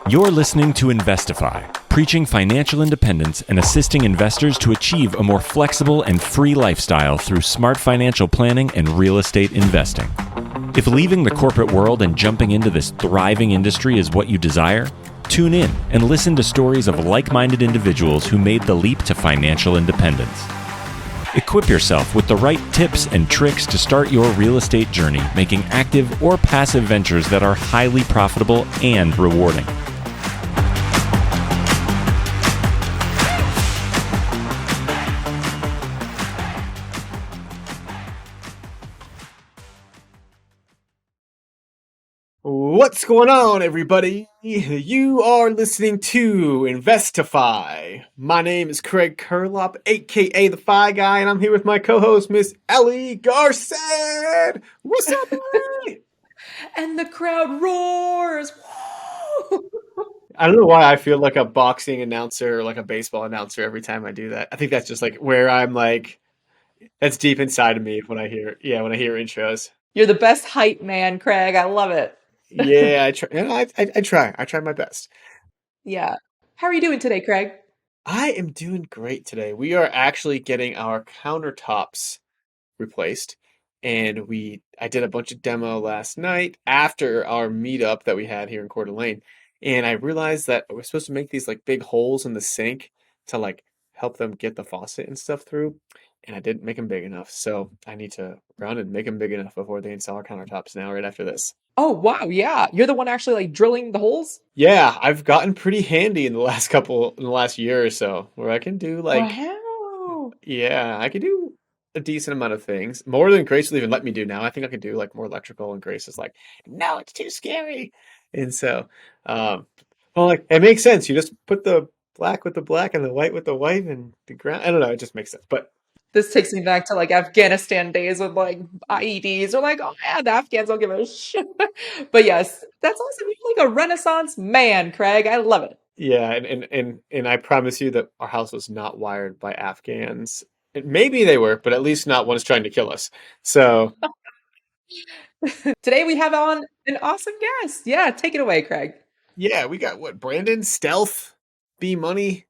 You're listening to Investify, preaching financial independence and assisting investors to achieve a more flexible and free lifestyle through smart financial planning and real estate investing. If leaving the corporate world and jumping into this thriving industry is what you desire, tune in and listen to stories of like-minded individuals who made the leap to financial independence. Equip yourself with the right tips and tricks to start your real estate journey, making active or passive ventures that are highly profitable and rewarding. What's going on, everybody? You are listening to Investify. My name is Craig Curlop, aka the Fi Guy, and I'm here with my co-host, Miss Ellie Garcet. What's up, Ellie? And the crowd roars. Woo! I don't know why I feel like a boxing announcer or like a baseball announcer every time I do that. I think that's just like where I'm like, that's deep inside of me when I hear intros. You're the best hype man, Craig. I love it. Yeah, I try. I try my best. Yeah. How are you doing today, Craig? I am doing great today. We are actually getting our countertops replaced, and I did a bunch of demo last night after our meetup that we had here in Coeur d'Alene, and I realized that we're supposed to make these like big holes in the sink to like help them get the faucet and stuff through, and I didn't make them big enough, so I need to run and make them big enough before they install our countertops now right after this. Oh, wow. Yeah. You're the one actually like drilling the holes? Yeah, I've gotten pretty handy in the last year or so, where I can do like, Wow. yeah, I can do a decent amount of things, more than Grace will even let me do now. I think I could do like more electrical, and Grace is like, no, it's too scary. And so, well, like it makes sense. You just put the black with the black and the white with the white and the ground. I don't know, it just makes sense. But This takes me back to like Afghanistan days with like IEDs. Or like, oh yeah, the Afghans don't give a shit. But yes, that's awesome. You're like a Renaissance man, Craig. I love it. yeah, and I promise you that our house was not wired by Afghans. Maybe they were, but at least not ones trying to kill us. So Today we have on an awesome guest. Yeah, take it away, Craig. yeah, we got what, Brandon, Stealth, B Money,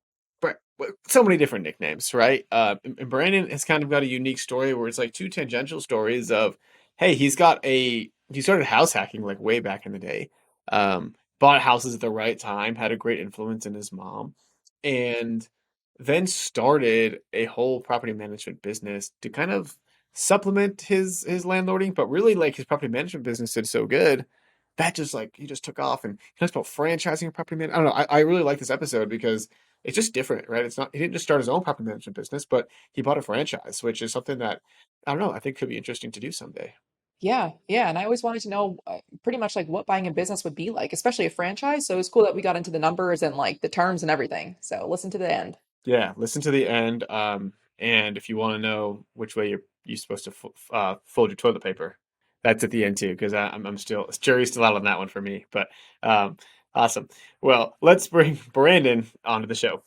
so many different nicknames, right? And Brandon has kind of got a unique story where it's like two tangential stories of, hey, he started house hacking like way back in the day, bought houses at the right time, had a great influence in his mom, and then started a whole property management business to kind of supplement his landlording, but really like his property management business did so good that just like he just took off, and he talks about franchising a property man. I don't know. I really like this episode because it's just different, right? It's not, he didn't just start his own property management business, but he bought a franchise, which is something that I don't know, I think could be interesting to do someday. Yeah, yeah. And I always wanted to know pretty much like what buying a business would be like, especially a franchise. So it's cool that we got into the numbers and like the terms and everything. So listen to the end. Yeah, listen to the end. And if you want to know which way you're supposed to fold your toilet paper, that's at the end too, because I'm still, jury's still out on that one for me. But awesome. Well, let's bring Brandon onto the show.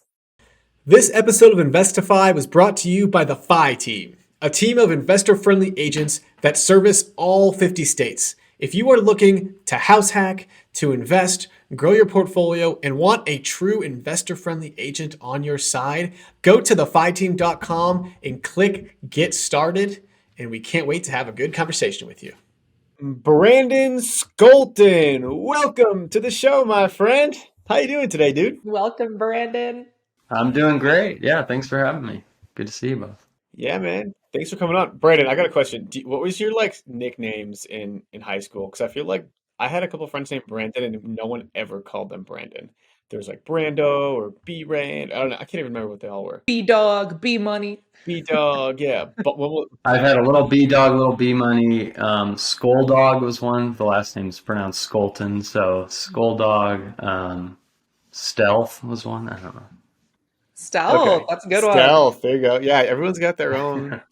This episode of Investify was brought to you by the Fi Team, a team of investor-friendly agents that service all 50 states. If you are looking to house hack, to invest, grow your portfolio, and want a true investor-friendly agent on your side, go to thefiteam.com and click Get Started, and we can't wait to have a good conversation with you. Brandon Scholten, welcome to the show, my friend. How you doing today, dude? Welcome, Brandon. I'm doing great. Yeah, thanks for having me. Good to see you both. Yeah, man. Thanks for coming on. Brandon, I got a question. What was your like nicknames in high school? Because I feel like I had a couple friends named Brandon, and no one ever called them Brandon. There's like Brando or B Rand. I don't know. I can't even remember what they all were. B Dog, B Money. B Dog, yeah. But I've had a little B Dog, little B Money. Skull Dog was one. The last name's pronounced Scholten, so Skull Dog. Stealth was one. I don't know. Stealth, okay, that's a good one. Stealth. There you go. Yeah, everyone's got their own,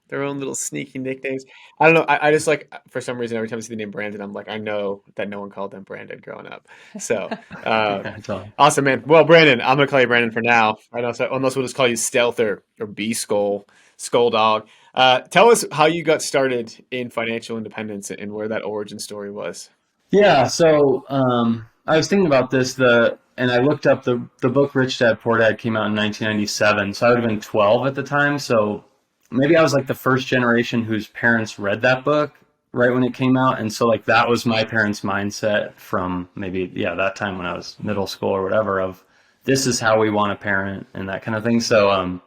their own little sneaky nicknames. I don't know. I just like, for some reason, every time I see the name Brandon, I'm like, I know that no one called them Brandon growing up. So, awesome, man. Well, Brandon, I'm gonna call you Brandon for now. I know, so unless we'll just call you Stealth or B Skull Dog. Tell us how you got started in financial independence and where that origin story was. Yeah, so I was thinking about this, and I looked up the book Rich Dad Poor Dad came out in 1997, so I would have been 12 at the time. So maybe I was like the first generation whose parents read that book right when it came out, and so like that was my parents' mindset from maybe that time when I was middle school or whatever, of this is how we want to parent and that kind of thing. So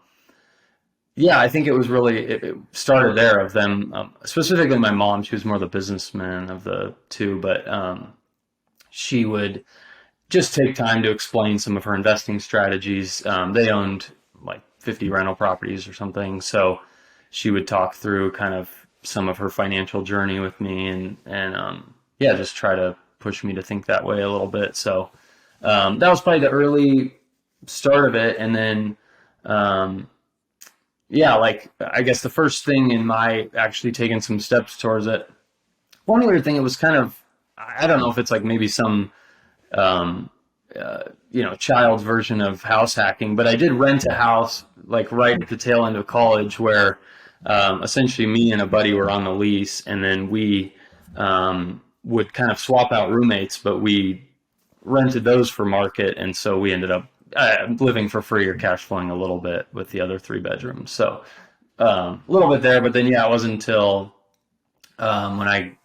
I think it was really it started there of them, specifically my mom. She was more the businessman of the two, but she would just take time to explain some of her investing strategies. They owned like 50 rental properties or something, so she would talk through kind of some of her financial journey with me, and just try to push me to think that way a little bit. So that was probably the early start of it, and then like I guess the first thing in my actually taking some steps towards it. One weird thing, it was kind of, I don't know if it's like maybe some child's version of house hacking, but I did rent a house like right at the tail end of college where essentially me and a buddy were on the lease, and then we would kind of swap out roommates, but we rented those for market, and so we ended up living for free or cash flowing a little bit with the other 3 bedrooms. So a little bit there, but then it wasn't until when I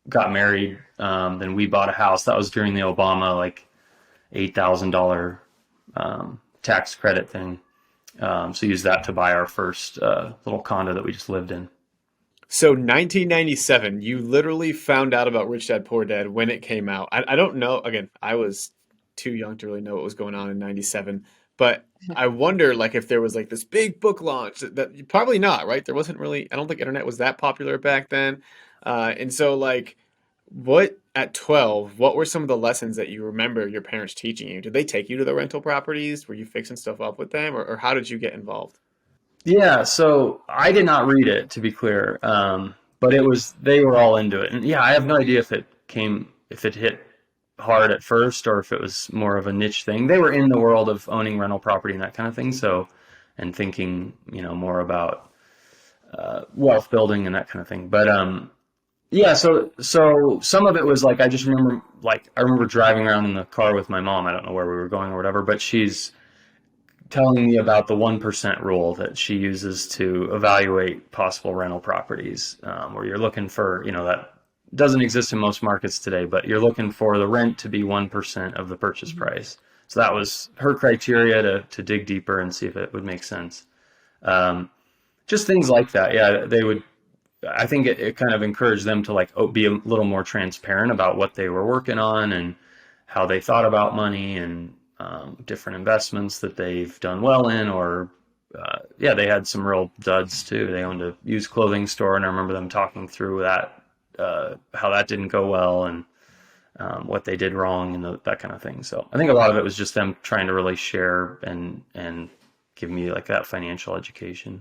got married, then we bought a house. That was during the Obama like $8,000 tax credit thing. So used that to buy our first little condo that we just lived in. So 1997, you literally found out about Rich Dad Poor Dad when it came out. I don't know. Again, I was too young to really know what was going on in 97. But I wonder, like, if there was like this big book launch that probably not, right? There wasn't really, I don't think internet was that popular back then. And so like, at 12, what were some of the lessons that you remember your parents teaching you? Did they take you to the rental properties? Were you fixing stuff up with them, or how did you get involved? Yeah, so I did not read it, to be clear, but they were all into it. And I have no idea if it hit hard at first or if it was more of a niche thing. They were in the world of owning rental property and that kind of thing, and thinking, more about wealth building and that kind of thing. But so some of it was like, I just remember, I remember driving around in the car with my mom. I don't know where we were going or whatever, but she's telling me about the 1% rule that she uses to evaluate possible rental properties, where you're looking for, that doesn't exist in most markets today, but you're looking for the rent to be 1% of the purchase price. So that was her criteria to dig deeper and see if it would make sense. Just things like that. Yeah, I think it kind of encouraged them to be a little more transparent about what they were working on and how they thought about money and different investments that they've done well in, or they had some real duds too. They owned a used clothing store, and I remember them talking through that, how that didn't go well, and what they did wrong, and that kind of thing. So I think a lot of it was just them trying to really share and give me like that financial education.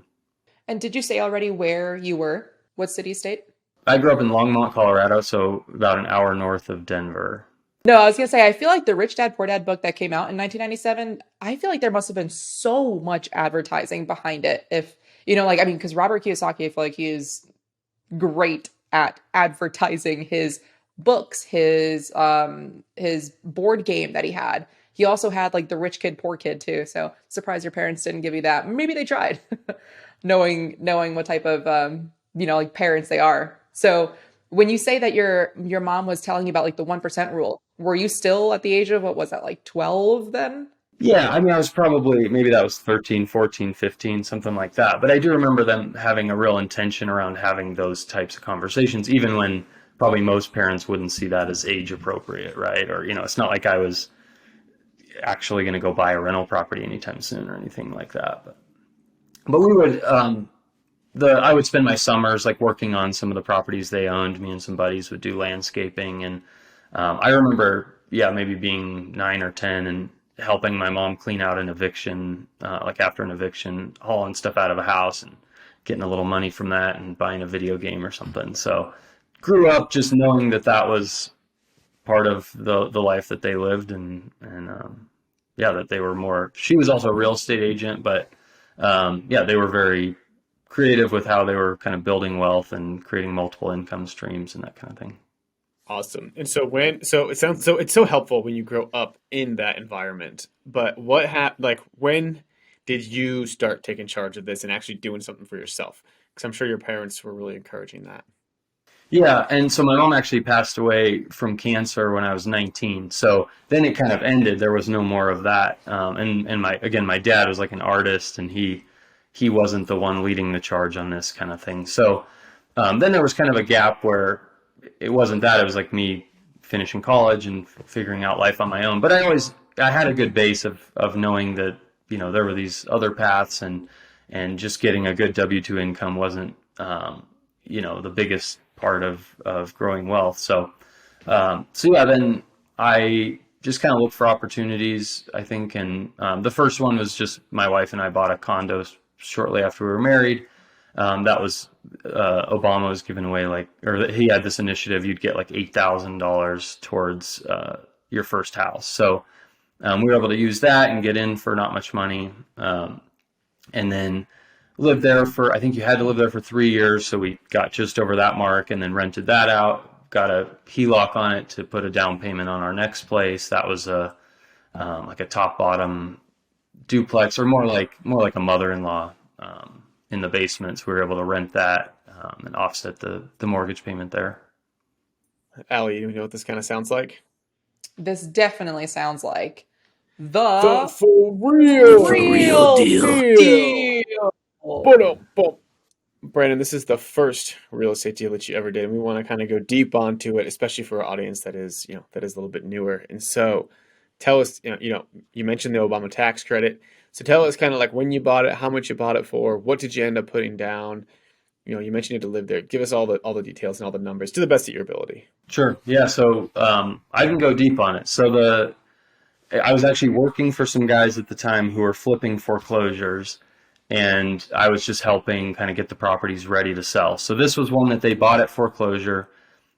And did you say already where you were? What city, state? I grew up in Longmont, Colorado, so about an hour north of Denver. No, I was going to say, I feel like the Rich Dad Poor Dad book that came out in 1997, I feel like there must have been so much advertising behind it. If, because Robert Kiyosaki, I feel like he is great at advertising his books, his board game that he had. He also had like the Rich Kid, Poor Kid too. So surprised your parents didn't give you that. Maybe they tried, knowing what type of, parents they are. So when you say that your mom was telling you about like the 1% rule, were you still at the age of, what was that, like 12 then? Yeah, I mean, I was probably, maybe that was 13, 14, 15, something like that. But I do remember them having a real intention around having those types of conversations, even when probably most parents wouldn't see that as age appropriate, right? Or, it's not like I was actually going to go buy a rental property anytime soon or anything like that. But we would, I would spend my summers like working on some of the properties they owned. Me and some buddies would do landscaping, and I remember, maybe being 9 or 10 and helping my mom clean out an eviction, like after an eviction, hauling stuff out of a house and getting a little money from that and buying a video game or something. So grew up just knowing that was part of the life that they lived, and that they were more. She was also a real estate agent, but they were very creative with how they were kind of building wealth and creating multiple income streams and that kind of thing. Awesome. And so it's so helpful when you grow up in that environment. But when did you start taking charge of this and actually doing something for yourself? Because I'm sure your parents were really encouraging that. Yeah, and so my mom actually passed away from cancer when I was 19. So then it kind of ended. There was no more of that. And my dad was like an artist, and he wasn't the one leading the charge on this kind of thing. So then there was kind of a gap where it wasn't that. It was like me finishing college and figuring out life on my own. But I had a good base of knowing that, there were these other paths, and just getting a good W-2 income wasn't, the biggest part of growing wealth. So yeah, then I just kind of looked for opportunities, I think. And the first one was just my wife and I bought a condo shortly after we were married. That was Obama was giving away he had this initiative. You'd get like $8,000 towards your first house. So we were able to use that and get in for not much money. And then lived there I think you had to live there for 3 years. So we got just over that mark and then rented that out, got a HELOC on it to put a down payment on our next place. That was like a top bottom duplex, or more like a mother-in-law in the basement. So we were able to rent that and offset the mortgage payment there. Allie, you know what this kind of sounds like? This definitely sounds like the for real deal. Brandon, this is the first real estate deal that you ever did, and we want to kind of go deep onto it, especially for our audience that is a little bit newer. And so, tell us, you mentioned the Obama tax credit. So tell us kind of like when you bought it, how much you bought it for, what did you end up putting down? You mentioned you had to live there. Give us all the details and all the numbers to the best of your ability. Sure. Yeah. So I can go deep on it. So I was actually working for some guys at the time who were flipping foreclosures, and I was just helping kind of get the properties ready to sell. So this was one that they bought at foreclosure.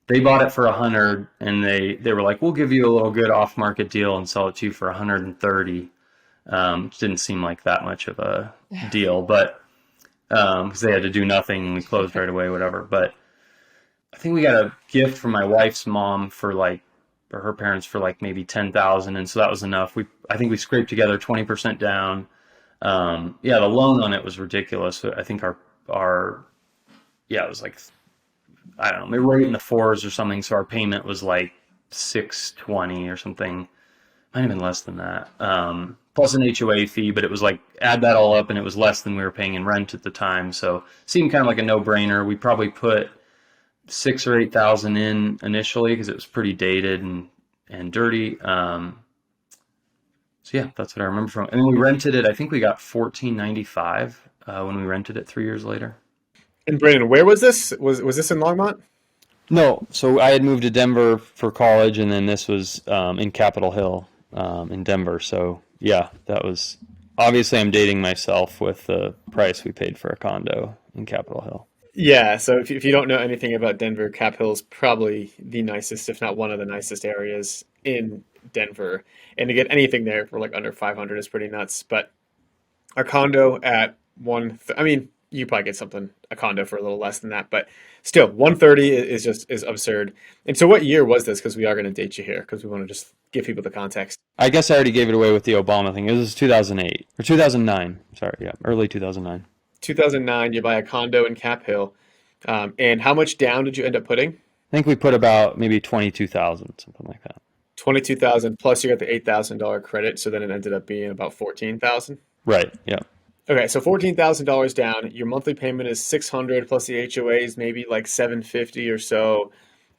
They bought it for 100, and they were like, "We'll give you a little good off-market deal and sell it to you for 130." Which didn't seem like that much of a deal, but because they had to do nothing and we closed right away, whatever. But I think we got a gift from my wife's mom or her parents for like maybe 10,000, and so that was enough. I think we scraped together 20% down. The loan on it was ridiculous. I think it was like, I don't know, maybe right in the fours or something. So our payment was like $620 or something. Might have been less than that. Plus an HOA fee, but it was like, add that all up and it was less than we were paying in rent at the time. So it seemed kind of like a no-brainer. We probably put 6,000 or 8,000 in initially because it was pretty dated and dirty. So yeah, that's what I remember from. And we rented it. I think we got $14.95 when we rented it 3 years later. And Brandon, where was this? Was this in Longmont? No. So I had moved to Denver for college, and then this was in Capitol Hill in Denver. So yeah, that was obviously, I'm dating myself with the price we paid for a condo in Capitol Hill. Yeah. So if you don't know anything about Denver, Cap Hill is probably the nicest, if not one of the nicest areas in Denver. And to get anything there for like under 500 is pretty nuts. But a condo at you probably get a condo for a little less than that, but still 130 is absurd. And so what year was this? Because we are going to date you here because we want to just give people the context. I guess I already gave it away with the Obama thing. It was 2008 or 2009. Sorry. Yeah. Early 2009. 2009, you buy a condo in Cap Hill. And how much down did you end up putting? I think we put about maybe 22,000, something like that. 22,000 plus you got the $8,000 credit. So then it ended up being about 14,000. Right. Yeah. Okay, so $14,000 down. Your monthly payment is $600 plus the HOAs, maybe like $750 or so.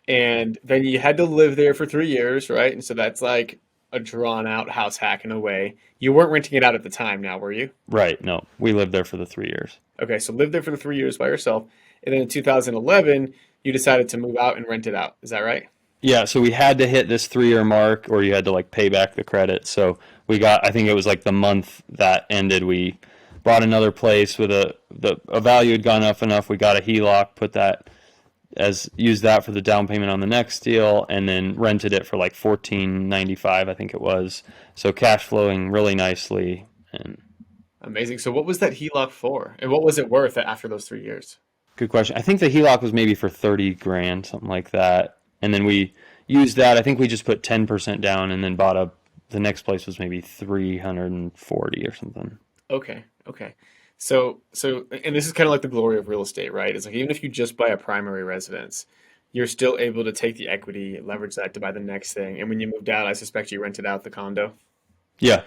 And then you had to live there for 3 years, right? And so that's like a drawn out house hack in a way. You weren't renting it out at the time now, were you? Right. No, we lived there for the 3 years. Okay, so lived there for the 3 years by yourself. And then in 2011, you decided to move out and rent it out. Is that right? Yeah, so we had to hit this 3-year mark, or you had to like pay back the credit. So I think it was like the month that ended, we bought another place with a value had gone up enough. We got a HELOC, used that for the down payment on the next deal, and then rented it for like $14.95, I think it was. So cash flowing really nicely. And amazing. So what was that HELOC for? And what was it worth after those 3 years? Good question. I think the HELOC was maybe for $30,000, something like that. And then we used that. I think we just put 10% down and then the next place was maybe 340 or something. Okay. Okay. So, and this is kind of like the glory of real estate, right? It's like even if you just buy a primary residence, you're still able to take the equity, leverage that to buy the next thing. And when you moved out, I suspect you rented out the condo. Yeah.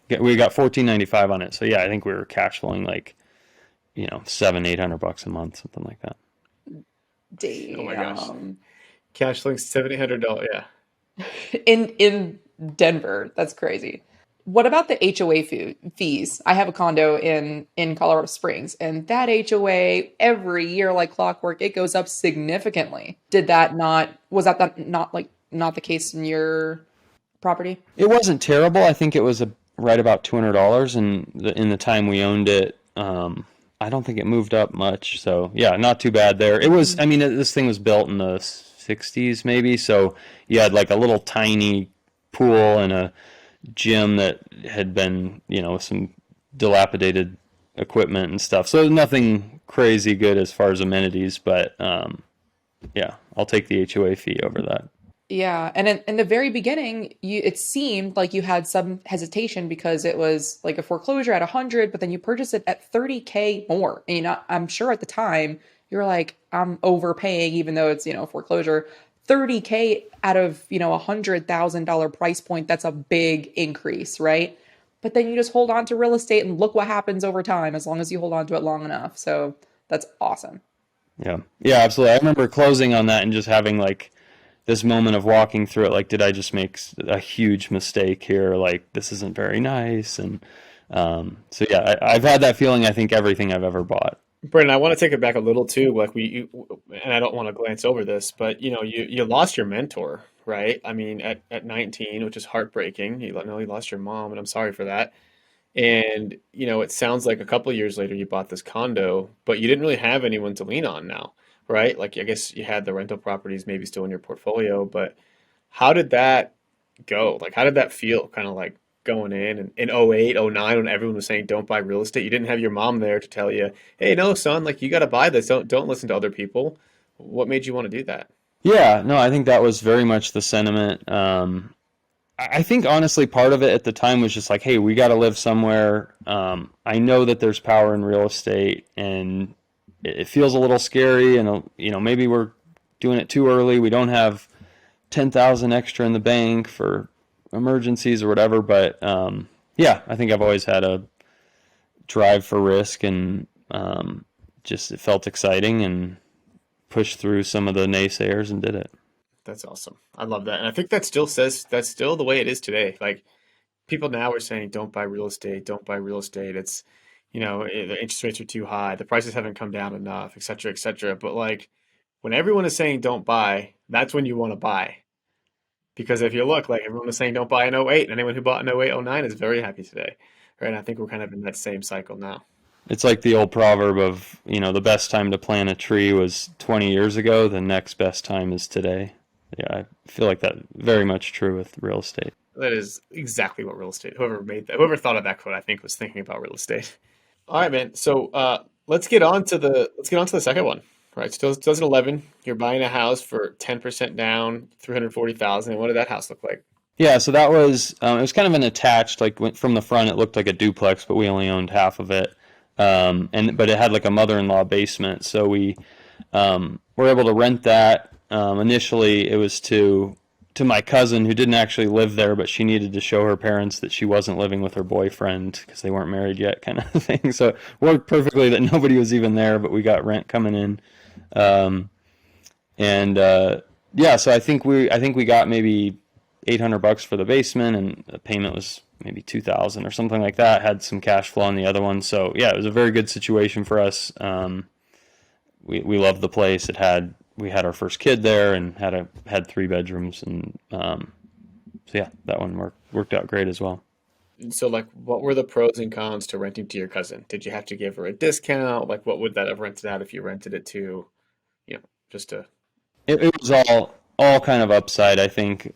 We got 1495 on it. So yeah, I think we were cash flowing like, $700-800 a month, something like that. Oh my gosh. Damn. Cash flowing $700. Yeah. In Denver, that's crazy. What about the HOA fees? I have a condo in Colorado Springs, and that HOA every year, like clockwork, it goes up significantly. Was that not the case in your property? It wasn't terrible. I think it was right about $200, and in the time we owned it, I don't think it moved up much. So yeah, not too bad there. It was. I mean, this thing was built in the '60s, maybe. So you had like a little tiny pool and a gym that had been, some dilapidated equipment and stuff. So nothing crazy good as far as amenities, but yeah, I'll take the HOA fee over that. Yeah, and in the very beginning, it seemed like you had some hesitation because it was like a foreclosure at 100, but then you purchased it at 30K more. And I'm sure at the time you're like, I'm overpaying, even though it's foreclosure. 30K out of $100,000 price point. That's a big increase, right? But then you just hold on to real estate and look what happens over time, as long as you hold on to it long enough. So that's awesome. Yeah, absolutely. I remember closing on that and just having like this moment of walking through it, like, did I just make a huge mistake here? Like, this isn't very nice. And so, yeah, I've had that feeling, I think, everything I've ever bought. Brandon, I want to take it back a little too. Like and I don't want to glance over this, but you lost your mentor, right? I mean, at 19, which is heartbreaking. You lost your mom, and I'm sorry for that. And it sounds like a couple of years later you bought this condo, but you didn't really have anyone to lean on now, right? Like I guess you had the rental properties maybe still in your portfolio, but how did that go? Like how did that feel? Kind of like going in 08, 09 when everyone was saying don't buy real estate. You didn't have your mom there to tell you, hey, no, son, like you got to buy this. Don't listen to other people. What made you want to do that? Yeah, no, I think that was very much the sentiment. I think honestly part of it at the time was just like, hey, we got to live somewhere. I know that there's power in real estate, and it feels a little scary, and maybe we're doing it too early. We don't have 10,000 extra in the bank for emergencies or whatever, but yeah, I think I've always had a drive for risk, and just it felt exciting and pushed through some of the naysayers and did it. That's awesome. I love that. And I think that's still the way it is today. Like people now are saying don't buy real estate, don't buy real estate. It's the interest rates are too high, the prices haven't come down enough, et cetera, et cetera. But like when everyone is saying don't buy, that's when you want to buy. Because if you look, like everyone was saying don't buy in 08, and anyone who bought in 08, 09 is very happy today. Right? And I think we're kind of in that same cycle now. It's like the old proverb of, the best time to plant a tree was 20 years ago, the next best time is today. Yeah, I feel like that very much true with real estate. That is exactly what real estate, whoever thought of that quote, I think was thinking about real estate. All right, man. So let's get on to the second one. Right, so 2011, you're buying a house for 10% down, $340,000. What did that house look like? Yeah, so that was it was kind of an attached, like from the front it looked like a duplex, but we only owned half of it, but it had like a mother-in-law basement, so we were able to rent that. Initially, it was to my cousin who didn't actually live there, but she needed to show her parents that she wasn't living with her boyfriend because they weren't married yet, kind of thing. So it worked perfectly that nobody was even there, but we got rent coming in. Yeah, so I think we got maybe $800 for the basement, and the payment was maybe $2,000 or something like that. Had some cash flow on the other one, so yeah, it was a very good situation for us. We loved the place. We had our first kid there and had 3 bedrooms, and so yeah, that one worked out great as well. So like, what were the pros and cons to renting to your cousin? Did you have to give her a discount? Like, what would that have rented out if you rented it to, just to? It was all kind of upside, I think,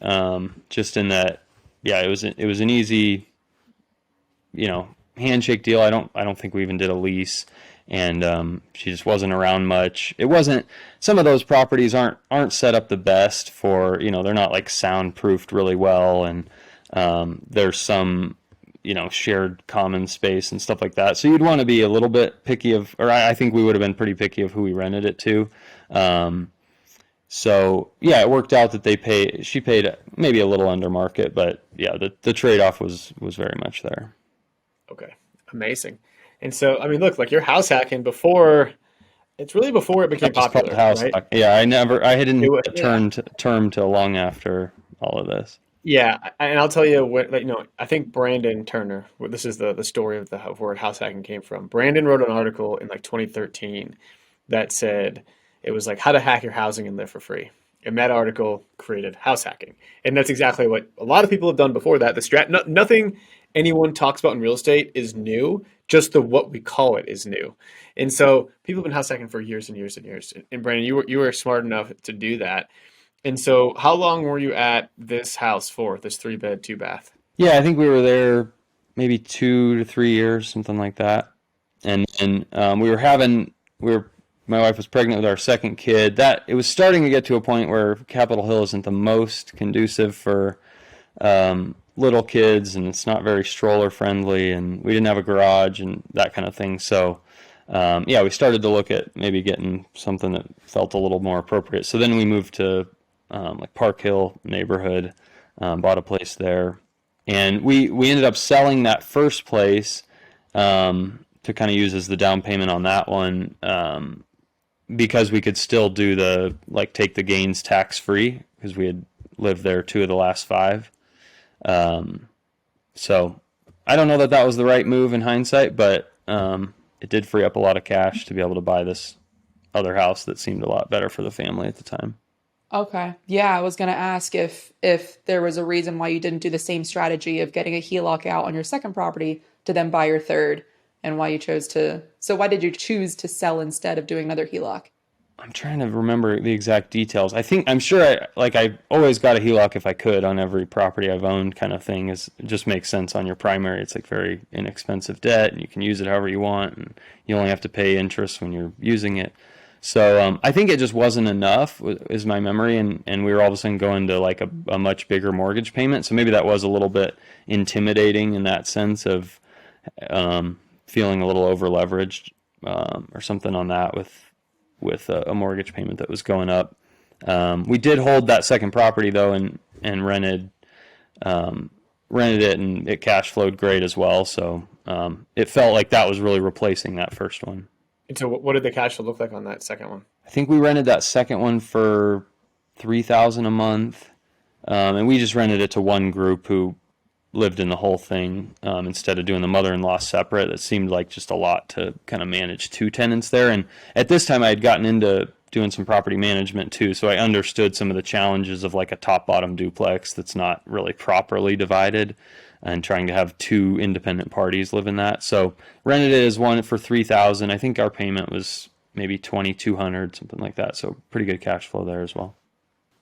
just in that, yeah, it was an easy, handshake deal. I don't think we even did a lease, and she just wasn't around much. It wasn't, some of those properties aren't set up the best for, they're not like soundproofed really well, and there's some, shared common space and stuff like that. So you'd want to be a little bit picky or I think we would have been pretty picky of who we rented it to. So yeah, it worked out that she paid maybe a little under market, but yeah, the trade-off was very much there. Okay, amazing. And so, I mean, look, like you're house hacking before it became popular, right? Yeah, I didn't get term till long after all of this. Yeah, and I'll tell you what, I think Brandon Turner, this is the story of where house hacking came from. Brandon wrote an article in like 2013 that said it was like how to hack your housing and live for free. And that article created house hacking. And that's exactly what a lot of people have done before that. Nothing anyone talks about in real estate is new, just what we call it is new. And so people have been house hacking for years and years and years. And Brandon, you were smart enough to do that. And so how long were you at this house for, this 3-bed, 2-bath? Yeah, I think we were there maybe 2 to 3 years, something like that. And my wife was pregnant with our second kid. That it was starting to get to a point where Capitol Hill isn't the most conducive for little kids, and it's not very stroller friendly, and we didn't have a garage and that kind of thing. So we started to look at maybe getting something that felt a little more appropriate. So then we moved to like Park Hill neighborhood, bought a place there, and we ended up selling that first place to kind of use as the down payment on that one, because we could still do take the gains tax free, because we had lived there 2 of the last 5. So I don't know that was the right move in hindsight, but it did free up a lot of cash to be able to buy this other house that seemed a lot better for the family at the time. Okay. Yeah, I was going to ask if there was a reason why you didn't do the same strategy of getting a HELOC out on your second property to then buy your third, and why did you choose to sell instead of doing another HELOC? I'm trying to remember the exact details. I'm sure I always got a HELOC if I could on every property I've owned, kind of thing. It just makes sense on your primary. It's like very inexpensive debt, and you can use it however you want, and you only have to pay interest when you're using it. So I think it just wasn't enough, is my memory, and we were all of a sudden going to like a much bigger mortgage payment. So maybe that was a little bit intimidating in that sense of feeling a little over leveraged or something on that with a mortgage payment that was going up. We did hold that second property though, and rented it, and it cash flowed great as well. So it felt like that was really replacing that first one. And so what did the cash flow look like on that second one? I think we rented that second one for $3,000 a month, and we just rented it to one group who lived in the whole thing instead of doing the mother-in-law separate. It seemed like just a lot to kind of manage 2 tenants there. And at this time I had gotten into doing some property management too, so I understood some of the challenges of like a top-bottom duplex that's not really properly divided, and trying to have 2 independent parties live in that. So rented it as one for $3,000. I think our payment was maybe $2,200, something like that. So pretty good cash flow there as well.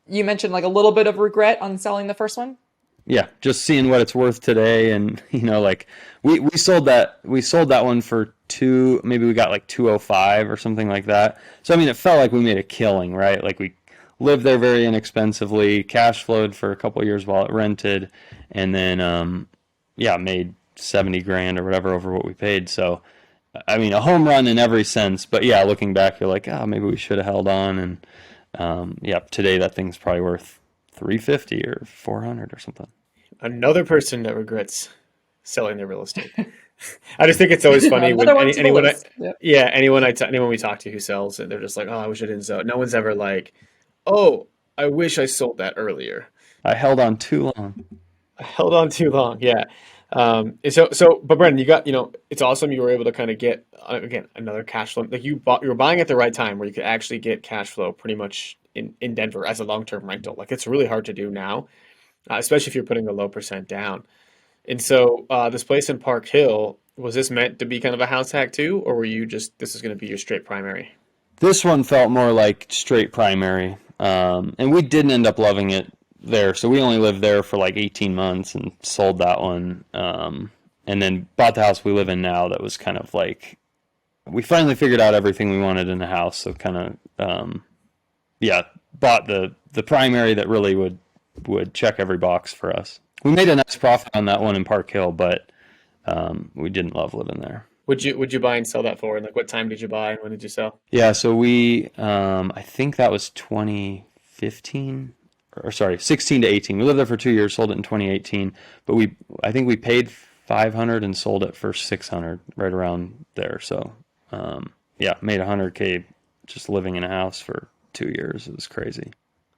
You mentioned like a little bit of regret on selling the first one. Yeah, just seeing what it's worth today, and like we sold that one for maybe we got like 205 or something like that. So I mean, it felt like we made a killing, right? Like we lived there very inexpensively, cash flowed for a couple of years while it rented, and then made $70,000 or whatever over what we paid. So I mean, a home run in every sense. But yeah, looking back, you're like, maybe we should have held on. And today that thing's probably worth $350 or $400 or something. Another person that regrets selling their real estate. I just think it's always funny when anyone we talk to who sells, and they're just like, I wish I didn't sell it. No one's ever like, I wish I sold that earlier. I held on too long. Yeah. But Brandon, you got, it's awesome. You were able to kind of get, again, another cash flow. Like you were buying at the right time where you could actually get cash flow pretty much in Denver as a long-term rental. Like it's really hard to do now, especially if you're putting a low percent down. And so this place in Park Hill, was this meant to be kind of a house hack too? Or were you just, this is going to be your straight primary? This one felt more like straight primary. And we didn't end up loving it there. So we only lived there for like 18 months and sold that one. And then bought the house we live in now that was kind of like we finally figured out everything we wanted in the house. So kind of, bought the primary that really would check every box for us. We made a nice profit on that one in Park Hill, but we didn't love living there. Would you buy and sell that for? And like, what time did you buy and when did you sell? Yeah, so we, I think that was 2015, or sorry, 16 to 18. We lived there for 2 years, sold it in 2018, but I think we paid 500 and sold it for 600, right around there. So, made 100K just living in a house for 2 years. It was crazy.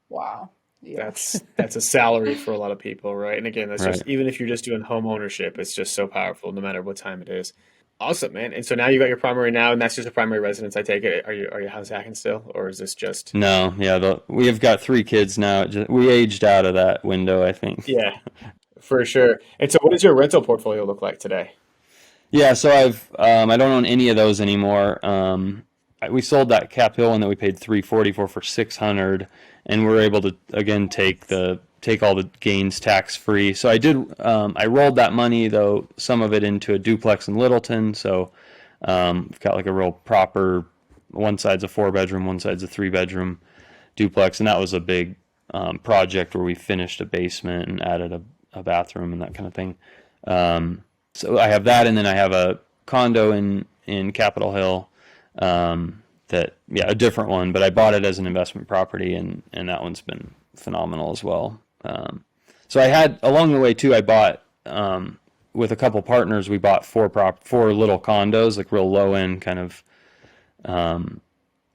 Wow. Yeah. That's a salary for a lot of people, right? And again, that's Right. just, even if you're just doing home ownership, it's just so powerful no matter what time it is. Awesome, man. And so now you got your primary now, and that's just a primary residence, I take it. Are you house hacking still, or is this just? No, yeah, we have got 3 kids now. We aged out of that window, I think. Yeah, for sure. And so what does your rental portfolio look like today? Yeah, so I don't own any of those anymore. We sold that Cap Hill one that we paid $340 for 600, and we're able to again take all the gains tax free. So I rolled that money, though, some of it into a duplex in Littleton. So we've got like a real proper, one side's a 4-bedroom, one side's a 3-bedroom duplex, and that was a big project where we finished a basement and added a bathroom and that kind of thing. So I have that, and then I have a condo in Capitol Hill. A different one, but I bought it as an investment property, and that one's been phenomenal as well. So I had, along the way too, I bought, with a couple partners, we bought 4 little condos, like real low end kind of,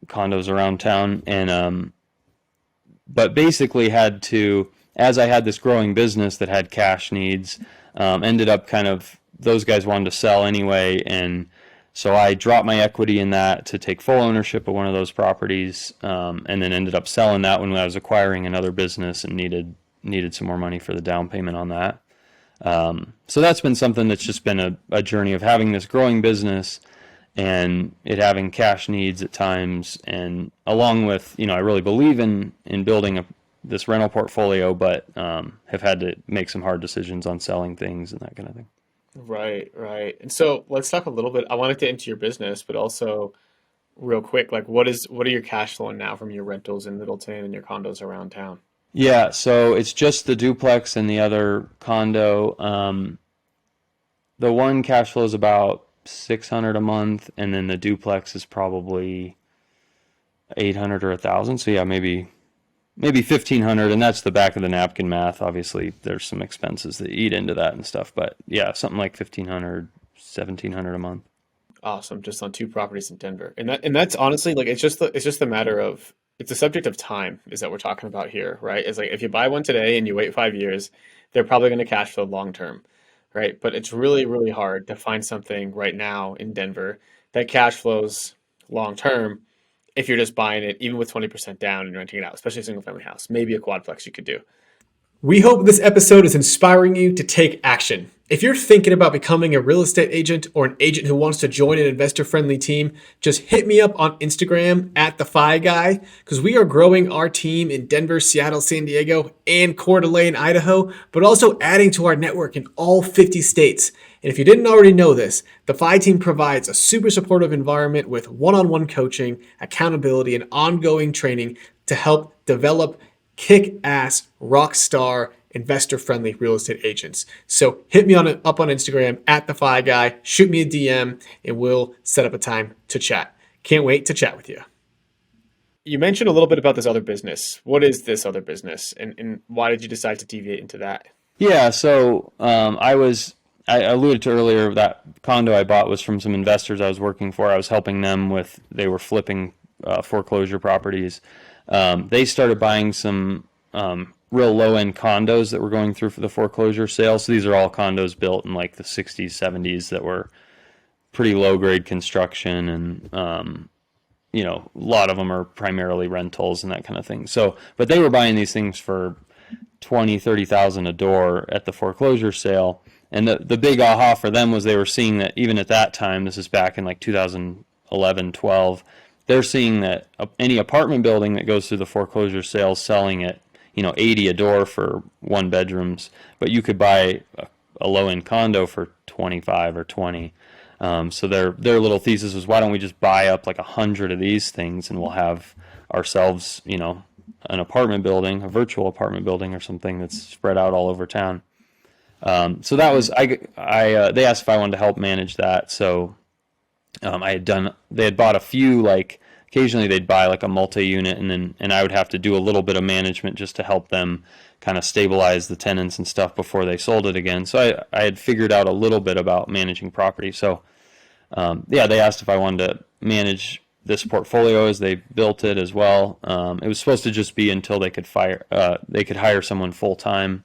condos around town. And, but basically had to, as I had this growing business that had cash needs, ended up kind of, those guys wanted to sell anyway. And so I dropped my equity in that to take full ownership of one of those properties, and then ended up selling that when I was acquiring another business and needed some more money for the down payment on that. So that's been something that's just been a journey of having this growing business and it having cash needs at times. And along with, I really believe in building this rental portfolio, but have had to make some hard decisions on selling things and that kind of thing. Right. And so let's talk a little bit. I want to get into your business, but also real quick, like what are your cash flowing now from your rentals in Littleton and your condos around town? Yeah, so it's just the duplex and the other condo. The one cash flow is about $600 a month, and then the duplex is probably $800 or $1,000. So yeah, maybe $1,500, and that's the back of the napkin math. Obviously, there's some expenses that eat into that and stuff, but yeah, something like $1,500, $1,700 a month. Awesome, just on 2 properties in Denver, and that's honestly like it's just the matter of, it's a subject of time is that we're talking about here, right? It's like if you buy one today and you wait 5 years, they're probably going to cash flow long term, right? But it's really, really hard to find something right now in Denver that cash flows long term if you're just buying it, even with 20% down and renting it out, especially a single family house, maybe a quadplex you could do. We hope this episode is inspiring you to take action. If you're thinking about becoming a real estate agent or an agent who wants to join an investor-friendly team, just hit me up on Instagram at @TheFi because we are growing our team in Denver, Seattle, San Diego, and Coeur d'Alene, Idaho, but also adding to our network in all 50 states. And if you didn't already know this, the FI team provides a super supportive environment with one-on-one coaching, accountability, and ongoing training to help develop kick-ass, rock star, investor-friendly real estate agents. So hit me up on Instagram at @TheFi, shoot me a DM, and we'll set up a time to chat. Can't wait to chat with you. You mentioned a little bit about this other business. What is this other business, and why did you decide to deviate into that? Yeah, so I alluded to earlier that condo I bought was from some investors I was working for. I was helping them they were flipping foreclosure properties. They started buying some real low-end condos that were going through for the foreclosure sale. So these are all condos built in like the 60s, 70s that were pretty low-grade construction, and a lot of them are primarily rentals and that kind of thing. So, but they were buying these things for $20,000, $30,000 a door at the foreclosure sale. And the big aha for them was they were seeing that even at that time, this is back in like 2011, 12, they're seeing that any apartment building that goes through the foreclosure sale is selling at, $80 a door for 1 bedrooms, but you could buy a low-end condo for $25 or $20. So their little thesis was, why don't we just buy up like 100 of these things, and we'll have ourselves, an apartment building, a virtual apartment building or something that's spread out all over town. So that was, they asked if I wanted to help manage that. So they had bought a few, like occasionally they'd buy like a multi-unit, and I would have to do a little bit of management just to help them kind of stabilize the tenants and stuff before they sold it again. So I had figured out a little bit about managing property. So they asked if I wanted to manage this portfolio as they built it as well. It was supposed to just be until they could hire someone full time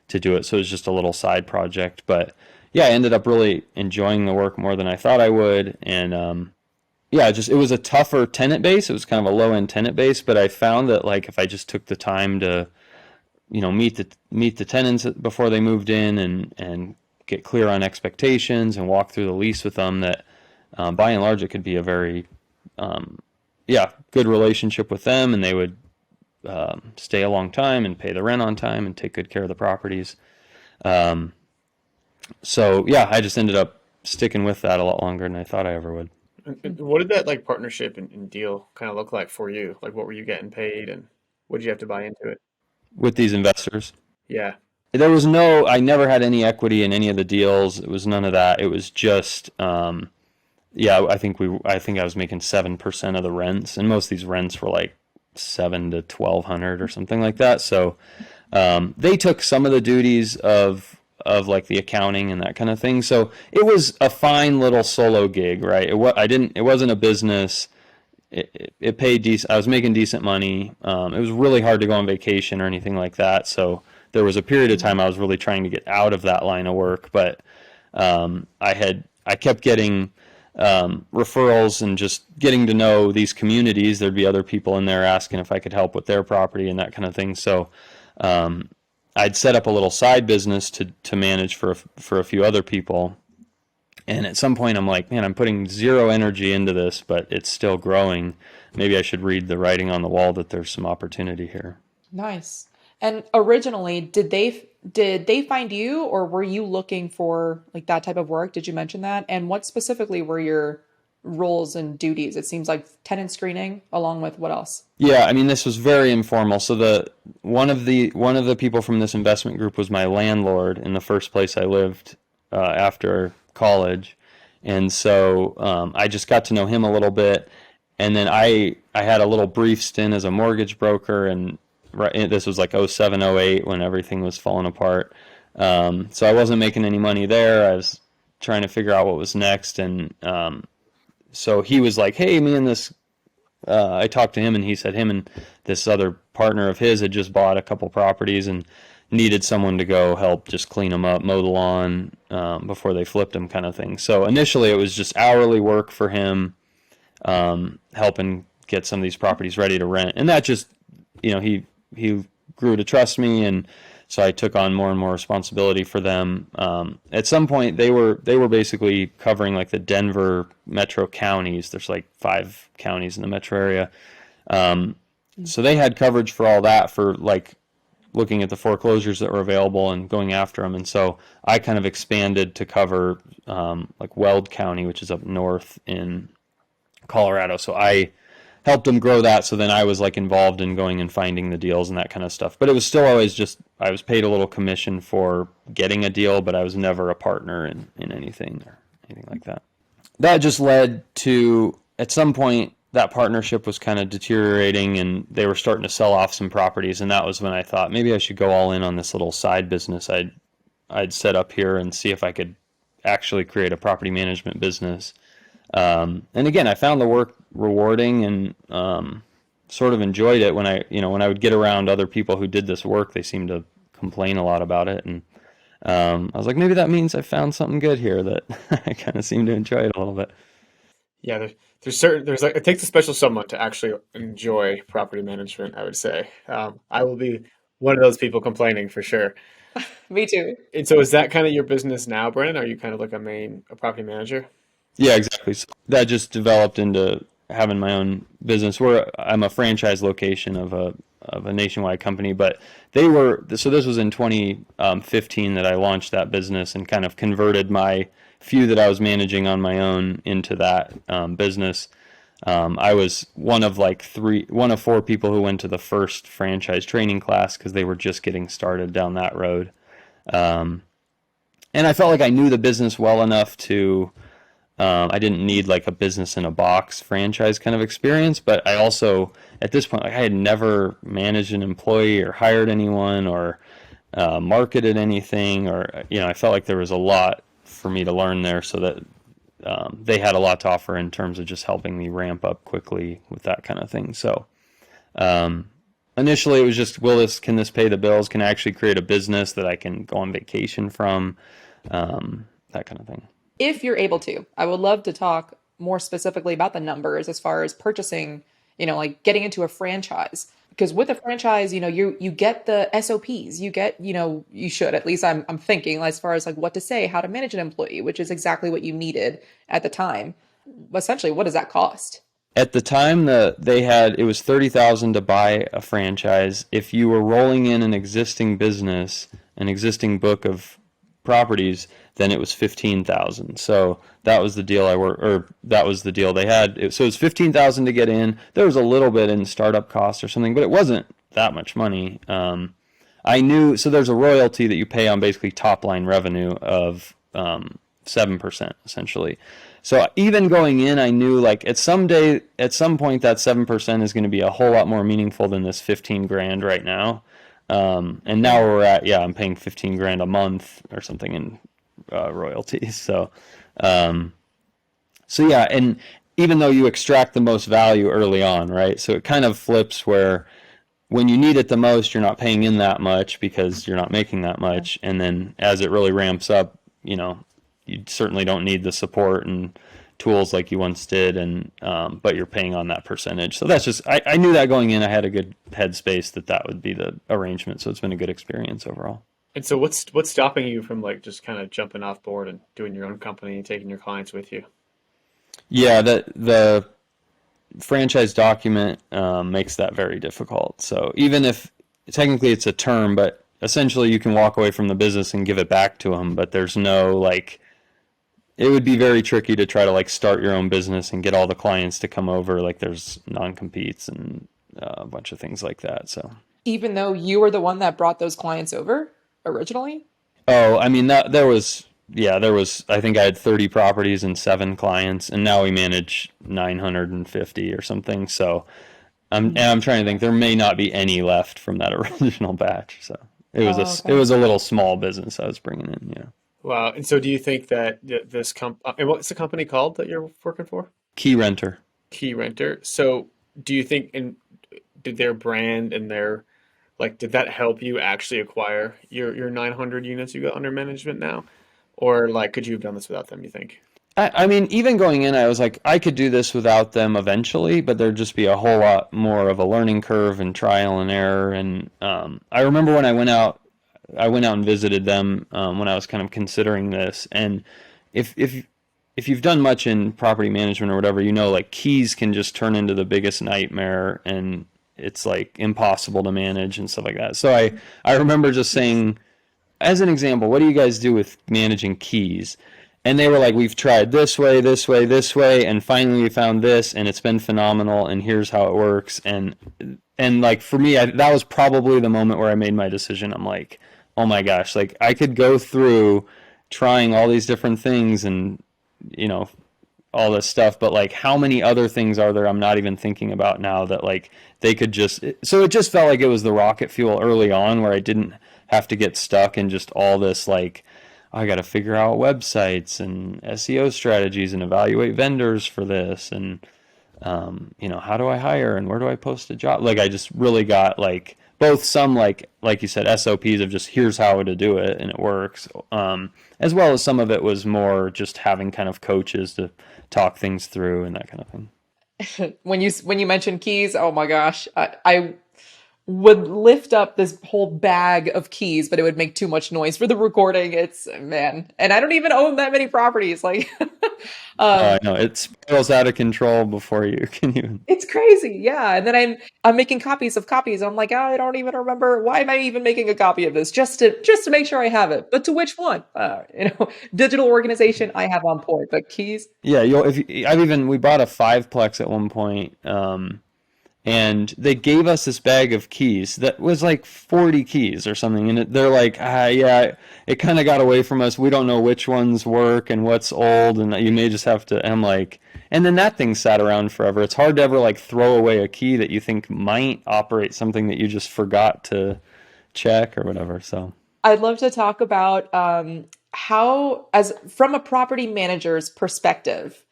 to do it. So it was just a little side project. But yeah, I ended up really enjoying the work more than I thought I would. And it was a tougher tenant base. It was kind of a low end tenant base, but I found that like if I just took the time to meet the tenants before they moved in and get clear on expectations and walk through the lease with them, that by and large it could be a very good relationship with them, and they would stay a long time and pay the rent on time and take good care of the properties. I just ended up sticking with that a lot longer than I thought I ever would. And what did that like partnership and deal kind of look like for you? Like, what were you getting paid, and what did you have to buy into it? With these investors? Yeah. I never had any equity in any of the deals. It was none of that. It was just, I think I was making 7% of the rents, and most of these rents were like $700 to $1,200 or something like that. So, they took some of the duties of like the accounting and that kind of thing. So it was a fine little solo gig, right? It wasn't a business. It paid decent. I was making decent money. It was really hard to go on vacation or anything like that. So there was a period of time I was really trying to get out of that line of work, but I kept getting referrals and just getting to know these communities. There'd be other people in there asking if I could help with their property and that kind of thing. So I'd set up a little side business to manage for a few other people. And at some point I'm like, man, I'm putting zero energy into this, but it's still growing. Maybe I should read the writing on the wall that there's some opportunity here. Nice. And originally, did they find you, or were you looking for like that type of work? Did you mention that? And what specifically were your roles and duties? It seems like tenant screening, along with what else? Yeah, I mean, this was very informal. So one of the people from this investment group was my landlord in the first place I lived after college, and so I just got to know him a little bit, and then I had a little brief stint as a mortgage broker, and this was like 07, 08 when everything was falling apart. So I wasn't making any money there. I was trying to figure out what was next, and so he was like, hey, me and this, I talked to him, and he said him and this other partner of his had just bought a couple properties and needed someone to go help just clean them up, mow the lawn before they flipped them, kind of thing. So initially it was just hourly work for him, helping get some of these properties ready to rent. And that just, he grew to trust me, and so I took on more and more responsibility for them. At some point, they were basically covering like the Denver metro counties. There's like 5 counties in the metro area. So they had coverage for all that, for like looking at the foreclosures that were available and going after them. And so I kind of expanded to cover like Weld County, which is up north in Colorado. So I helped them grow that. So then I was like involved in going and finding the deals and that kind of stuff. But it was still always just, I was paid a little commission for getting a deal, but I was never a partner in anything or anything like that. That just led to, at some point, that partnership was kind of deteriorating, and they were starting to sell off some properties. And that was when I thought maybe I should go all in on this little side business I'd set up here and see if I could actually create a property management business. And again, I found the work rewarding, and sort of enjoyed it. When I would get around other people who did this work, they seemed to complain a lot about it. And I was like, maybe that means I found something good here, that I kind of seem to enjoy it a little bit. Yeah, there's like, it takes a special someone to actually enjoy property management, I would say. I will be one of those people complaining for sure. Me too. And so is that kind of your business now, Brandon? Are you kind of like a property manager? Yeah, exactly. So that just developed into having my own business, where I'm a franchise location of a nationwide company. But so this was in 2015 that I launched that business and kind of converted my few that I was managing on my own into that business. I was one of four people who went to the first franchise training class because they were just getting started down that road. And I felt like I knew the business well enough to, I didn't need like a business in a box franchise kind of experience, but I also, at this point, like I had never managed an employee or hired anyone or marketed anything, or, I felt like there was a lot for me to learn there, so that they had a lot to offer in terms of just helping me ramp up quickly with that kind of thing. So initially it was just, can this pay the bills? Can I actually create a business that I can go on vacation from? That kind of thing. If you're able to, I would love to talk more specifically about the numbers as far as purchasing, like getting into a franchise. Because with a franchise, you get the SOPs, you get, you should, at least I'm thinking as far as like what to say, how to manage an employee, which is exactly what you needed at the time. Essentially, what does that cost? At the time it was $30,000 to buy a franchise. If you were rolling in an existing business, an existing book of properties, then it was $15,000. So that was the deal that was the deal they had. So it was $15,000 to get in. There was a little bit in startup costs or something, but it wasn't that much money. I knew, so there's a royalty that you pay on basically top line revenue of 7% essentially. So even going in, I knew like at some point that 7% is going to be a whole lot more meaningful than this 15 grand right now. And now we're at, I'm paying 15 grand a month or something in royalties. So yeah, and even though you extract the most value early on, right? So it kind of flips where when you need it the most, you're not paying in that much because you're not making that much. And then as it really ramps up, you certainly don't need the support and tools like you once did, and but you're paying on that percentage. So that's just, I knew that going in. I had a good headspace that would be the arrangement. So it's been a good experience overall. And so what's stopping you from like just kind of jumping off board and doing your own company and taking your clients with you? Yeah, the franchise document makes that very difficult. So even if technically it's a term, but essentially you can walk away from the business and give it back to them, but there's no like, it would be very tricky to try to like start your own business and get all the clients to come over. Like there's non-competes and a bunch of things like that. So even though you were the one that brought those clients over originally? Oh, I mean there was, I think I had 30 properties and 7 clients, and now we manage 950 or something. So I'm trying to think, there may not be any left from that original batch. So it was a little small business I was bringing in. Yeah. Wow. And so do you think that this and what's the company called that you're working for? Keyrenter. Keyrenter. So do you think, and did their brand and did that help you actually acquire your 900 units you got under management now? Or like, could you have done this without them, you think? I mean, even going in, I was like, I could do this without them eventually, but there'd just be a whole lot more of a learning curve and trial and error. And I remember when I went out and visited them when I was kind of considering this. And if you've done much in property management or whatever, like keys can just turn into the biggest nightmare, and it's like impossible to manage and stuff like that. So I remember just saying, as an example, what do you guys do with managing keys? And they were like, we've tried this way, this way, this way, and finally we found this, and it's been phenomenal, and here's how it works. And like for me, that was probably the moment where I made my decision. I'm like, oh my gosh, like I could go through trying all these different things and, all this stuff, but like how many other things are there I'm not even thinking about now that like they could just, so it just felt like it was the rocket fuel early on where I didn't have to get stuck in just all this like, I got to figure out websites and SEO strategies and evaluate vendors for this, and how do I hire and where do I post a job? Like I just really got like both some like you said, SOPs of just here's how to do it and it works, as well as some of it was more just having kind of coaches to talk things through and that kind of thing. When you mentioned keys, oh my gosh, I would lift up this whole bag of keys, but it would make too much noise for the recording. It's man, and I don't even own that many properties. Like, I um, know it spirals out of control before you can even. it's crazy, yeah. And then I'm making copies of copies. I'm like, oh, I don't even remember why am I even making a copy of this just to make sure I have it. But to which one? Digital organization I have on point, but keys. Yeah, we bought a fiveplex at one point, and they gave us this bag of keys that was like 40 keys or something, and they're like, yeah, it kind of got away from us. We don't know which ones work and what's old, and you may just have to. And I'm like, and then that thing sat around forever. It's hard to ever like throw away a key that you think might operate something that you just forgot to check or whatever. So I'd love to talk about how, as from a property manager's perspective,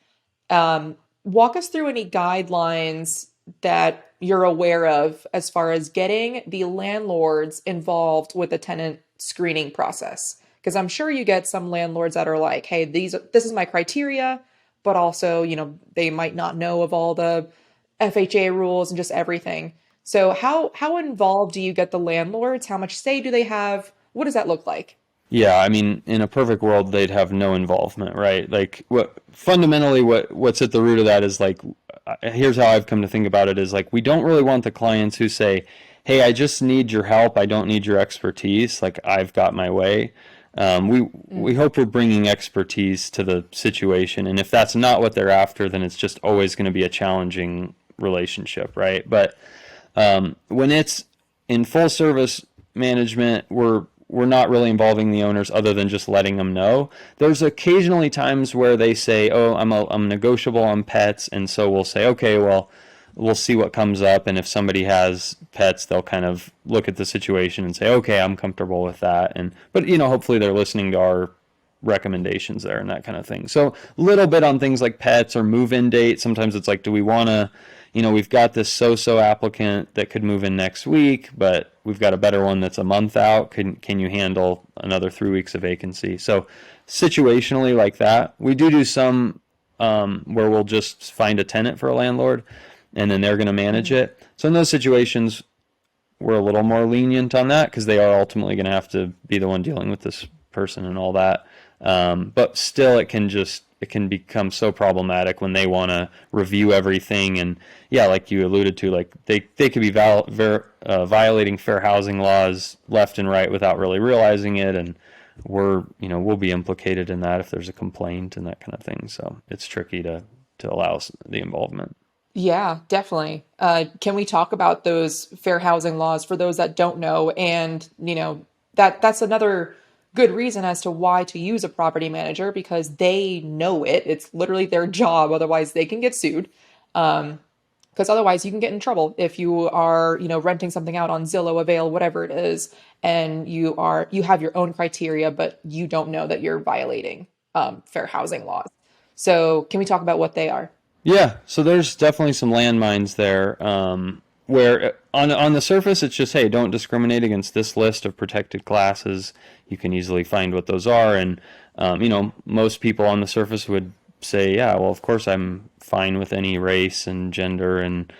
walk us through any guidelines that you're aware of as far as getting the landlords involved with the tenant screening process. Because I'm sure you get some landlords that are like, hey, this is my criteria, but also, they might not know of all the FHA rules and just everything. So how involved do you get the landlords? How much say do they have? What does that look like? yeah, I mean, in a perfect world, they'd have no involvement, right? Like what's at the root of that is like, here's how I've come to think about it is like, we don't really want the clients who say, hey, I just need your help. I don't need your expertise. Like I've got my way. We hope we're bringing expertise to the situation. And if that's not what they're after, then it's just always going to be a challenging relationship, right? But when it's in full service management, we're not really involving the owners other than just letting them know. There's occasionally times where they say, oh, I'm negotiable on pets, and so we'll say, okay, well, we'll see what comes up, and if somebody has pets, they'll kind of look at the situation and say, okay, I'm comfortable with that. But hopefully they're listening to our recommendations there and that kind of thing. So a little bit on things like pets or move-in date. Sometimes it's like, do we want to, we've got this so-so applicant that could move in next week, but we've got a better one that's a month out. Can you handle another 3 weeks of vacancy? So situationally like that. We do some where we'll just find a tenant for a landlord and then they're going to manage it. So in those situations, we're a little more lenient on that because they are ultimately going to have to be the one dealing with this person and all that. But still, it can become so problematic when they want to review everything. And yeah, like you alluded to, like they could be violating fair housing laws left and right without really realizing it. And we'll be implicated in that if there's a complaint and that kind of thing. So it's tricky to allow the involvement. Yeah, definitely. Can we talk about those fair housing laws for those that don't know? And, that's another good reason as to why to use a property manager because they know it. It's literally their job. Otherwise, they can get sued. Because otherwise, you can get in trouble if you are, renting something out on Zillow, Avail, whatever it is, and you have your own criteria, but you don't know that you're violating fair housing laws. So, can we talk about what they are? Yeah, so there's definitely some landmines there where on the surface it's just, hey, don't discriminate against this list of protected classes. You can easily find what those are. And, most people on the surface would say, yeah, well, of course I'm fine with any race and gender and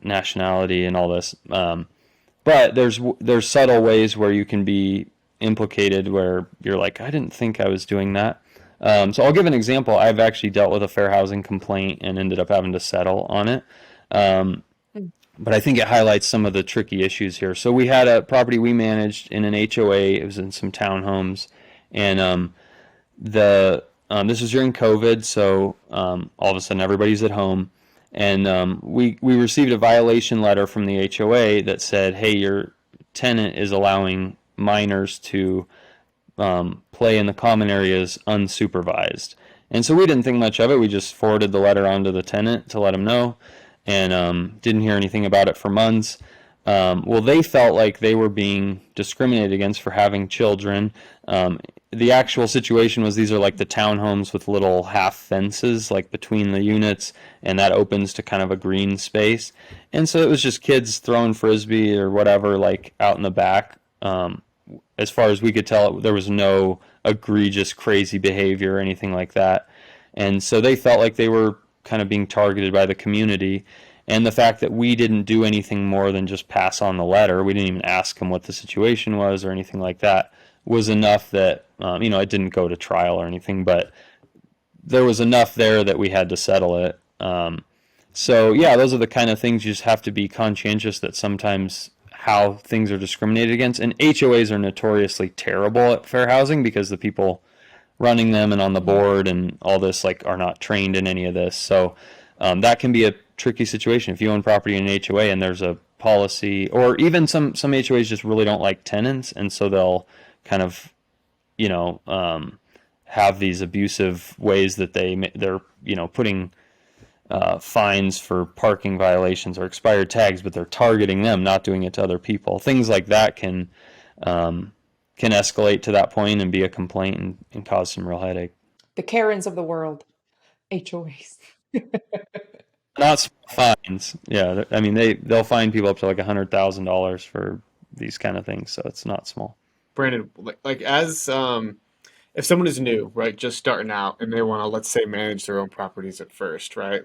nationality and all this. But there's subtle ways where you can be implicated where you're like, I didn't think I was doing that. So I'll give an example. I've actually dealt with a fair housing complaint and ended up having to settle on it. But I think it highlights some of the tricky issues here. So we had a property we managed in an HOA. It was in some townhomes. And this was during COVID, so all of a sudden everybody's at home. And we received a violation letter from the HOA that said, hey, your tenant is allowing minors to play in the common areas unsupervised. And so we didn't think much of it. We just forwarded the letter on to the tenant to let him know and didn't hear anything about it for months. Well, they felt like they were being discriminated against for having children. The actual situation was these are like the townhomes with little half fences like between the units, and that opens to kind of a green space. And so it was just kids throwing frisbee or whatever like out in the back. As far as we could tell, there was no egregious, crazy behavior or anything like that. And so they felt like they were kind of being targeted by the community. And the fact that we didn't do anything more than just pass on the letter, we didn't even ask him what the situation was or anything like that, was enough that, it didn't go to trial or anything, but there was enough there that we had to settle it. So yeah, those are the kind of things you just have to be conscientious that sometimes how things are discriminated against. And HOAs are notoriously terrible at fair housing because the people running them and on the board and all this are not trained in any of this. So that can be a tricky situation if you own property in an HOA and there's a policy, or even some HOAs just really don't like tenants, and so they'll kind of have these abusive ways that they're putting fines for parking violations or expired tags, but they're targeting them, not doing it to other people. Things like that can escalate to that point and be a complaint and cause some real headache. The Karens of the world, HOAs. Not small fines. Yeah, I mean they'll fine people up to $100,000 for these kind of things, so it's not small. Brandon, as if someone is new, right, just starting out and they want to, let's say, manage their own properties at first, right?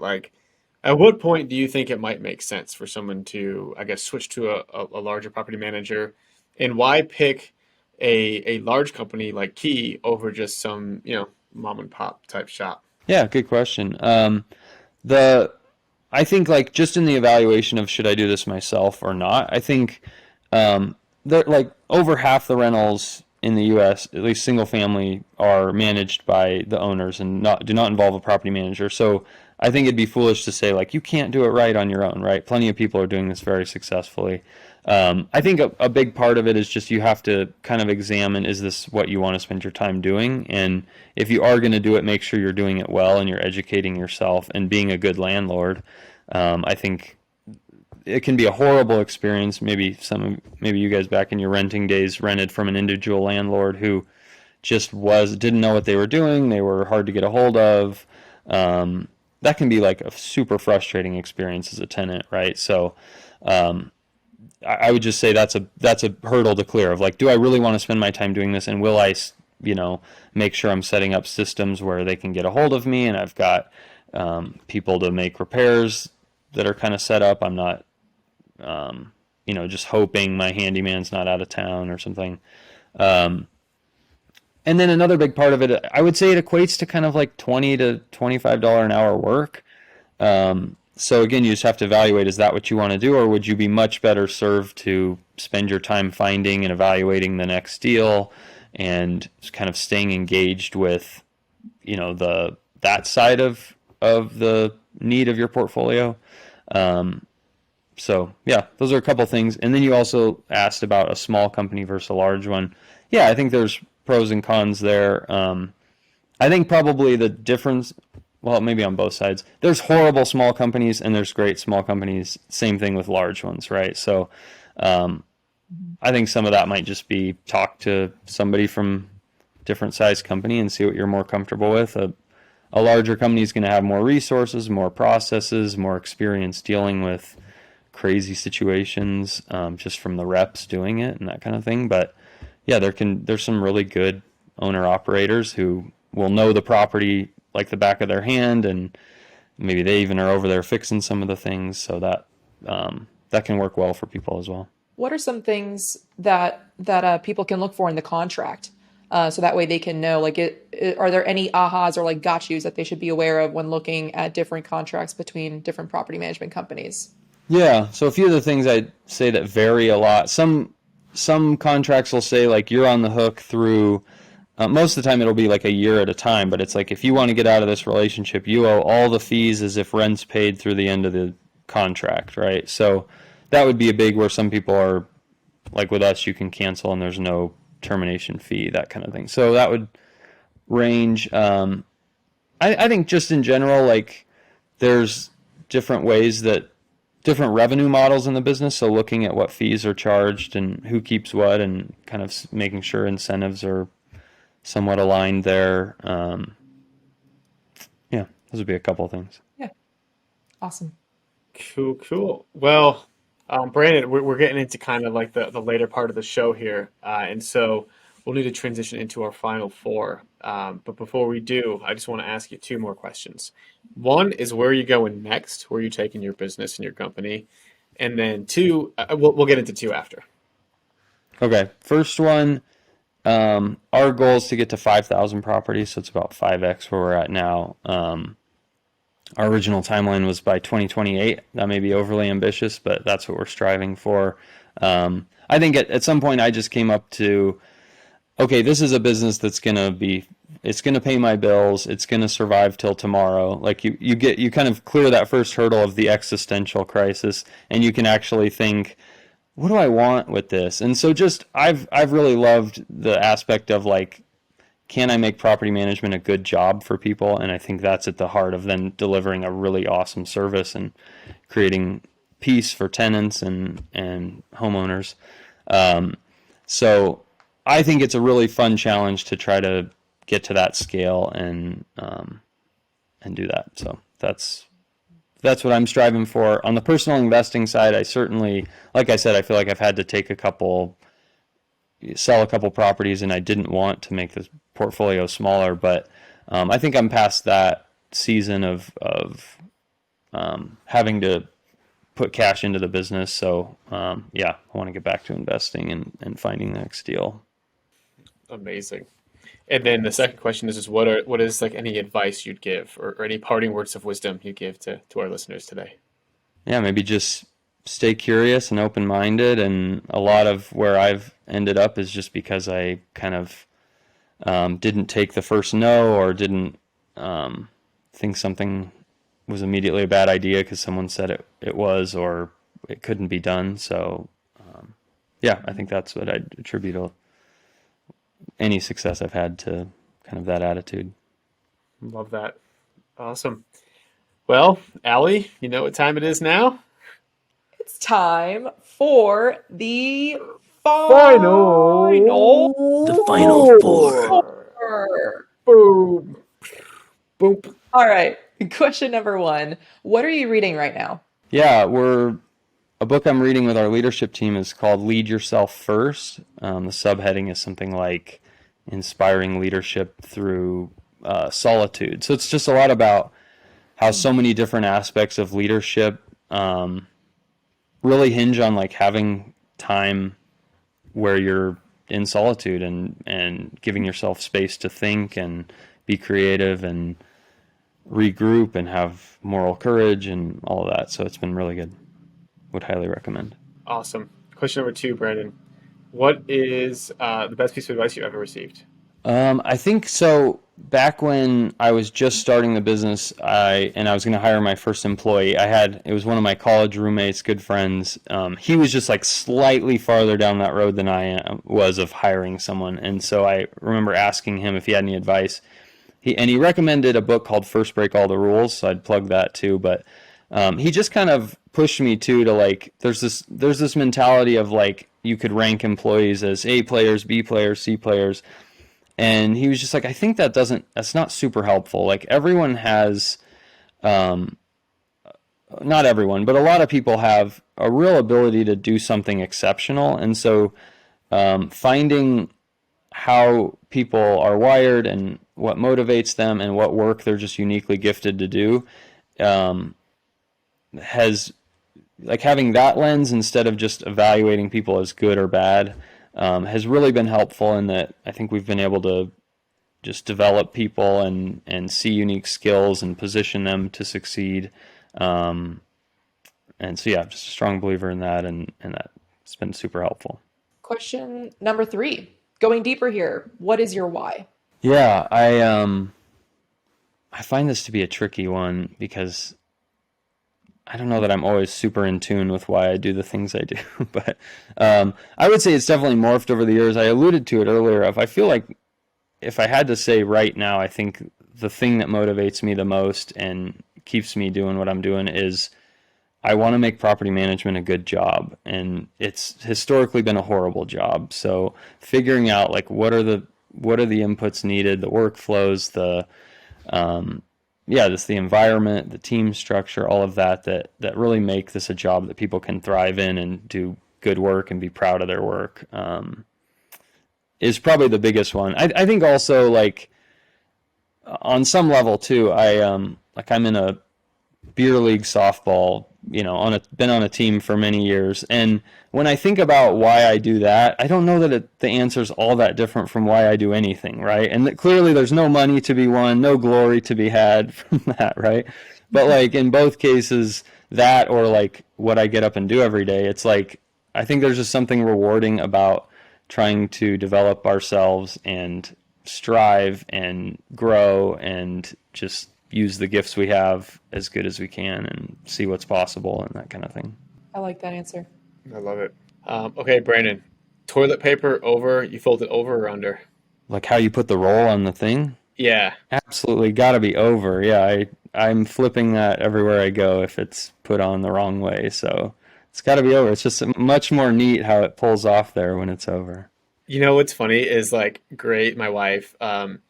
At what point do you think it might make sense for someone to, I guess, switch to a larger property manager, and why pick a large company like Key over just some, mom and pop type shop? Yeah, good question. I think just in the evaluation of should I do this myself or not, I think over half the rentals in the U.S., at least single family, are managed by the owners and do not involve a property manager. So I think it'd be foolish to say you can't do it right on your own, right? Plenty of people are doing this very successfully. I think a big part of it is just you have to kind of examine, is this what you want to spend your time doing? And if you are going to do it, make sure you're doing it well and you're educating yourself and being a good landlord. I think it can be a horrible experience. Maybe you guys back in your renting days rented from an individual landlord who just didn't know what they were doing. They were hard to get a hold of. That can be a super frustrating experience as a tenant, right? So I would just say that's a hurdle to clear of do I really want to spend my time doing this, and will I make sure I'm setting up systems where they can get a hold of me and I've got people to make repairs that are kind of set up. I'm not just hoping my handyman's not out of town or something. And then another big part of it, I would say it equates to kind of $20 to $25 an hour work. So again, you just have to evaluate, is that what you want to do, or would you be much better served to spend your time finding and evaluating the next deal and kind of staying engaged with, that side of the need of your portfolio. So yeah, those are a couple things. And then you also asked about a small company versus a large one. Yeah, I think there's pros and cons there. I think probably the difference, well, maybe on both sides, there's horrible small companies and there's great small companies. Same thing with large ones, right? So I think some of that might just be talk to somebody from different size company and see what you're more comfortable with. A larger company is going to have more resources, more processes, more experience dealing with crazy situations, just from the reps doing it and that kind of thing. But yeah, there's some really good owner operators who will know the property like the back of their hand, and maybe they even are over there fixing some of the things, so that can work well for people as well. What are some things that people can look for in the contract, so that way they can know, are there any ahas or got yous that they should be aware of when looking at different contracts between different property management companies? Yeah, so a few of the things I'd say that vary a lot. Some contracts will say you're on the hook through, most of the time it'll be a year at a time, but it's if you want to get out of this relationship, you owe all the fees as if rent's paid through the end of the contract, right? So that would be a big, where some people are with us, you can cancel and there's no termination fee, that kind of thing. So that would range. I think just in general, there's different ways different revenue models in the business. So looking at what fees are charged and who keeps what, and kind of making sure incentives are somewhat aligned there. Yeah, those would be a couple of things. Yeah. Awesome. Cool. Well, Brandon, we're getting into kind of the later part of the show here. And so we'll need to transition into our final four. But before we do, I just want to ask you two more questions. One is, where are you going next? Where are you taking your business and your company? And then two, we'll get into two after. Okay. First one, our goal is to get to 5,000 properties, so it's about 5x where we're at now. Our original timeline was by 2028. That may be overly ambitious, but that's what we're striving for. I think at some point I just came up to, okay, this is a business that's it's going to pay my bills. It's going to survive till tomorrow. Like you kind of clear that first hurdle of the existential crisis, and you can actually think, what do I want with this? And so I've really loved the aspect of like, can I make property management a good job for people? And I think that's at the heart of then delivering a really awesome service and creating peace for tenants and homeowners. So I think it's a really fun challenge to try to get to that scale and do that. So that's what I'm striving for. On the personal investing side, I certainly, like I said, I feel like I've had to sell a couple properties, and I didn't want to make the portfolio smaller, but I think I'm past that season of having to put cash into the business. So I want to get back to investing and finding the next deal. Amazing. And then the second question is what is like any advice you'd give or any parting words of wisdom you give to our listeners today? Yeah, maybe just stay curious and open-minded. And a lot of where I've ended up is just because I kind of didn't take the first no, or didn't think something was immediately a bad idea because someone said it was, or it couldn't be done. So I think that's what I'd attribute any success I've had to kind of that attitude. Love that. Awesome. Well, Allie, you know what time it is now? It's time for the final four. Boom. Boom. All right. Question number one. What are you reading right now? Yeah, a book I'm reading with our leadership team is called Lead Yourself First. The subheading is something like Inspiring Leadership Through Solitude. So it's just a lot about how so many different aspects of leadership really hinge on like having time where you're in solitude and giving yourself space to think and be creative and regroup and have moral courage and all of that. So it's been really good. Would highly recommend. Awesome. Question number two, Brandon. What is the best piece of advice you've ever received? I think so. Back when I was just starting the business, I was going to hire my first employee. It was one of my college roommates, good friends. He was just like slightly farther down that road than I was of hiring someone. And so I remember asking him if he had any advice. He recommended a book called First Break All the Rules, so I'd plug that too. But he just kind of pushed me to like, there's this mentality of like, you could rank employees as A players, B players, C players. And he was just like, I think that's not super helpful. Like everyone has, not everyone, but a lot of people have a real ability to do something exceptional. And so finding how people are wired and what motivates them and what work they're just uniquely gifted to do has, like, having that lens instead of just evaluating people as good or bad has really been helpful in that I think we've been able to just develop people and see unique skills and position them to succeed. And so, yeah, just a strong believer in that, and that's been super helpful. Question number three. Going deeper here, what is your why? Yeah, I find this to be a tricky one because I don't know that I'm always super in tune with why I do the things I do, but I would say it's definitely morphed over the years. I alluded to it earlier. I feel like if I had to say right now, I think the thing that motivates me the most and keeps me doing what I'm doing is I want to make property management a good job, and it's historically been a horrible job. So figuring out like what are the inputs needed, the workflows, just the environment, the team structure, all of that really make this a job that people can thrive in and do good work and be proud of their work. is probably the biggest one. I think also like on some level too, I'm in a beer league softball, been on a team for many years. And when I think about why I do that, I don't know that the answer is all that different from why I do anything, right? And that clearly there's no money to be won, no glory to be had from that, right? But like in both cases, that or like what I get up and do every day, it's like I think there's just something rewarding about trying to develop ourselves and strive and grow and just use the gifts we have as good as we can and see what's possible and that kind of thing. I like that answer. I love it. Okay, Brandon, toilet paper over, you fold it over or under? Like how you put the roll on the thing? Yeah. Absolutely got to be over. Yeah, I'm flipping that everywhere I go if it's put on the wrong way. So it's got to be over. It's just much more neat how it pulls off there when it's over. You know what's funny is like, great, my wife,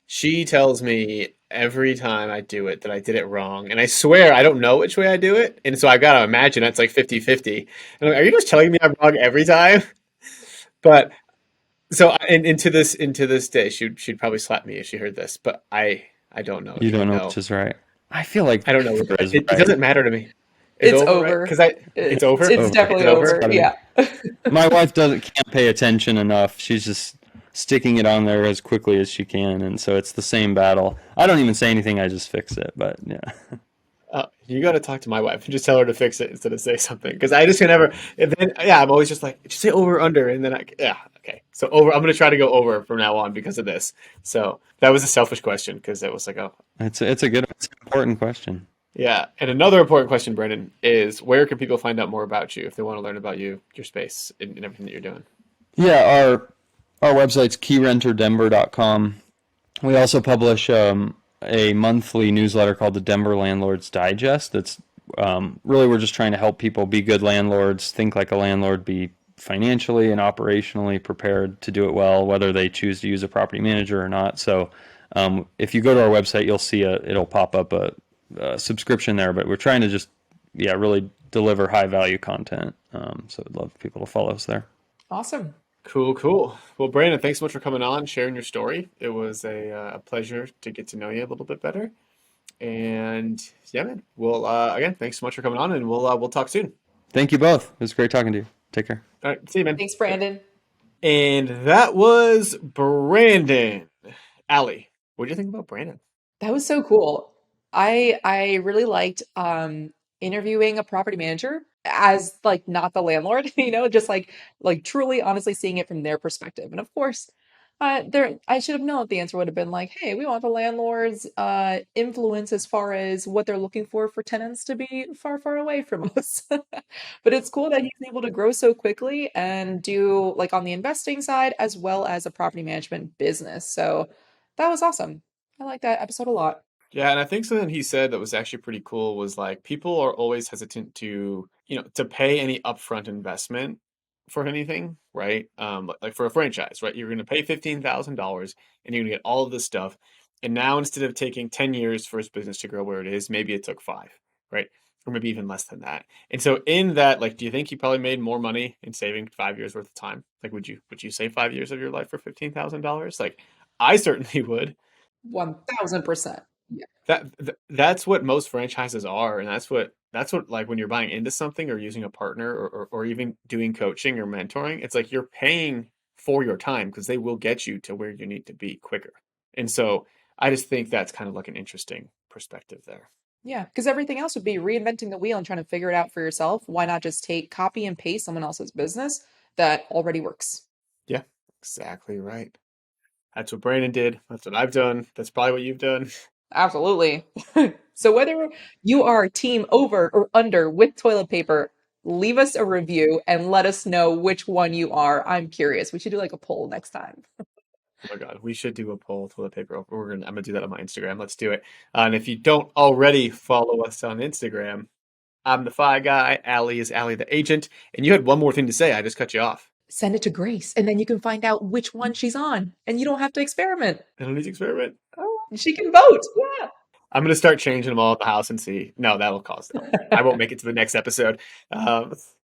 she tells me every time I do it that I did it wrong. And I swear I don't know which way I do it. And so I've got to imagine it's like 50-50. And I'm like, are you just telling me I'm wrong every time? But so and into this day, she'd probably slap me if she heard this, but I don't know. You Do don't know know? which is right. I feel like I don't know. over is It right. doesn't matter to me. It's right? over. Because it's over. It's Over. definitely It's over? over. Gotta be. Yeah. My wife can't pay attention enough. She's just sticking it on there as quickly as she can, and so it's the same battle. I don't even say anything. I just fix it. But yeah. You got to talk to my wife and just tell her to fix it instead of say something. Because I just can never. And then I'm always just like, just say over or under, and then okay. So over. I'm gonna try to go over from now on because of this. So that was a selfish question because it was like, oh, It's a good, it's an important question. yeah. And another important question, Brendan, is where can people find out more about you if they want to learn about you, your space, and everything that you're doing? Yeah, our website's keyrenterdenver.com. We also publish a monthly newsletter called the Denver Landlords Digest. That's really we're just trying to help people be good landlords, think like a landlord, be financially and operationally prepared to do it well, whether they choose to use a property manager or not. So if you go to our website, you'll see it'll pop up a subscription there. But we're trying to just really deliver high value content. So I'd love people to follow us there. Awesome. Cool. Well, Brandon, thanks so much for coming on, sharing your story. It was a pleasure to get to know you a little bit better. And yeah, man. Well, again, thanks so much for coming on, and we'll talk soon. Thank you both. It was great talking to you. Take care. All right, see you, man. Thanks, Brandon. And that was Brandon. Allie, what do you think about Brandon? That was so cool. I really liked interviewing a property manager as like not the landlord, just like truly honestly seeing it from their perspective. And of course, I should have known that the answer would have been like, hey, we want the landlord's influence as far as what they're looking for tenants to be far, far away from us. But it's cool that he's able to grow so quickly and do like on the investing side as well as a property management business. So that was awesome. I like that episode a lot. Yeah, and I think something he said that was actually pretty cool was like people are always hesitant to, to pay any upfront investment for anything, right? Like for a franchise, right? You're going to pay $15,000 and you're going to get all of this stuff. And now instead of taking 10 years for his business to grow where it is, maybe it took 5, right? Or maybe even less than that. And so in that, like, do you think he probably made more money in saving 5 years worth of time? Like, would you save 5 years of your life for $15,000? Like, I certainly would. 1000%. Yeah. That's what most franchises are, and that's what like when you're buying into something or using a partner or even doing coaching or mentoring, it's like you're paying for your time because they will get you to where you need to be quicker. And so I just think that's kind of like an interesting perspective there. Yeah, because everything else would be reinventing the wheel and trying to figure it out for yourself. Why not just copy and paste someone else's business that already works? Yeah, exactly right. That's what Brandon did. That's what I've done. That's probably what you've done. Absolutely. So whether you are team over or under with toilet paper, leave us a review and let us know which one you are. I'm curious. We should do like a poll next time. Oh my God, we should do a poll toilet paper. I'm gonna do that on my Instagram. Let's do it. And if you don't already follow us on Instagram, I'm the Fi Guy. Allie is Allie the Agent. And you had one more thing to say. I just cut you off. Send it to Grace, and then you can find out which one she's on, and you don't have to experiment. I don't need to experiment. She can vote. Yeah. I'm going to start changing them all at the house and see. No, that'll cause. I won't make it to the next episode.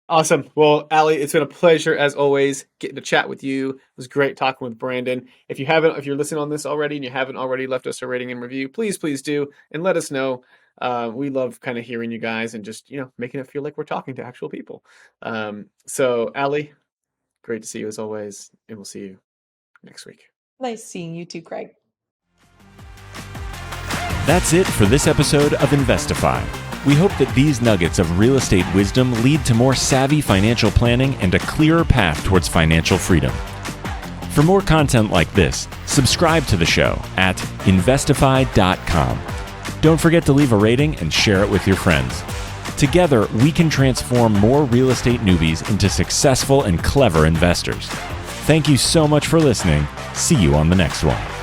Awesome. Well, Allie, it's been a pleasure as always getting to chat with you. It was great talking with Brandon. If you're listening on this already and you haven't already left us a rating and review, please do and let us know. We love kind of hearing you guys and just making it feel like we're talking to actual people. So, Allie, great to see you as always, and we'll see you next week. Nice seeing you too, Craig. That's it for this episode of Investify. We hope that these nuggets of real estate wisdom lead to more savvy financial planning and a clearer path towards financial freedom. For more content like this, subscribe to the show at investify.com. Don't forget to leave a rating and share it with your friends. Together, we can transform more real estate newbies into successful and clever investors. Thank you so much for listening. See you on the next one.